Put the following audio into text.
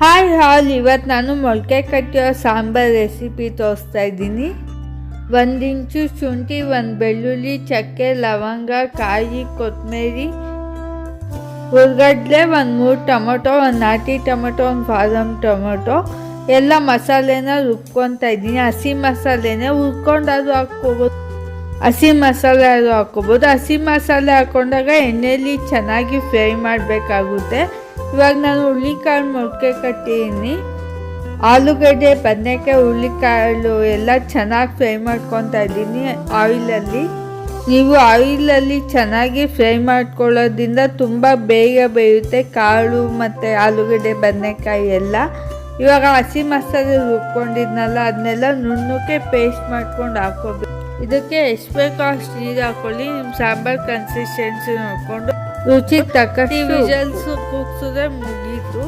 Hi ಹಾಲ್, ಇವತ್ತು ನಾನು ಮೊಳಕೆ ಕಟ್ಟಿರೋ ಸಾಂಬಾರ್ ರೆಸಿಪಿ ತೋರಿಸ್ತಾ ಇದ್ದೀನಿ. 1 ಇಂಚು ಶುಂಠಿ, 1 ಬೆಳ್ಳುಳ್ಳಿ, ಚಕ್ಕೆ, ಲವಂಗ, ಕಾಯಿ, ಕೊತ್ತಂಬರಿ, ಹುರ್ಗಡ್ಲೆ, 3 ಟೊಮೊಟೊ, 1 ನಾಟಿ ಟೊಮೊಟೊ, 1 ಫಾರಮ್ ಟೊಮೊಟೊ ಎಲ್ಲ ಮಸಾಲೆನ ರುಬ್ಕೊತಾ ಇದ್ದೀನಿ. ಹಸಿ ಮಸಾಲೆನೇ ಹುರ್ಕೊಂಡಾದ್ರೂ ಹಾಕ್ಕೋಬೋದು, ಹಸಿ ಮಸಾಲೆ ಆದರೂ ಹಾಕ್ಕೋಬೋದು. ಹಸಿ ಮಸಾಲೆ ಹಾಕ್ಕೊಂಡಾಗ ಎಣ್ಣೆಯಲ್ಲಿ ಚೆನ್ನಾಗಿ ಫ್ರೈ ಮಾಡಬೇಕಾಗುತ್ತೆ. ಇವಾಗ ನಾನು ಹುರುಳಿಕಾಳು ಮೊಳಕೆ ಕಟ್ಟಿದ್ದೀನಿ. ಆಲೂಗಡ್ಡೆ, ಬದನೆಕಾಯಿ, ಹುರುಳಿಕಾಳು ಎಲ್ಲ ಚೆನ್ನಾಗಿ ಫ್ರೈ ಮಾಡ್ಕೊತಾ ಇದ್ದೀನಿ ಆಯಿಲಲ್ಲಿ. ನೀವು ಆಯಿಲಲ್ಲಿ ಚೆನ್ನಾಗಿ ಫ್ರೈ ಮಾಡ್ಕೊಳ್ಳೋದ್ರಿಂದ ತುಂಬ ಬೇಗ ಬೇಯುತ್ತೆ ಕಾಳು ಮತ್ತು ಆಲೂಗಡ್ಡೆ, ಬದನೆಕಾಯಿ ಎಲ್ಲ. ಇವಾಗ ಹಸಿ ಮಸಾಲೆ ರುಬ್ಕೊಂಡಿದ್ನಲ್ಲ ಅದನ್ನೆಲ್ಲ ನುಣ್ಣಕ್ಕೆ ಪೇಸ್ಟ್ ಮಾಡ್ಕೊಂಡು ಹಾಕ್ಕೋಬೇಕು. ಇದಕ್ಕೆ ಎಷ್ಟು ಬೇಕೋ ಅಷ್ಟು ನೀರು ಹಾಕ್ಕೊಳ್ಳಿ. ನಿಮ್ಮ ಸಾಂಬಾರು ಕನ್ಸಿಸ್ಟೆನ್ಸಿ ನೋಡಿಕೊಂಡು ರುಚಿಗೆ ತಕ್ಕಷ್ಟು ವಿಷಲ್ಸು ಕೂಗ್ಸಿದ್ರೆ ಮುಗೀತು.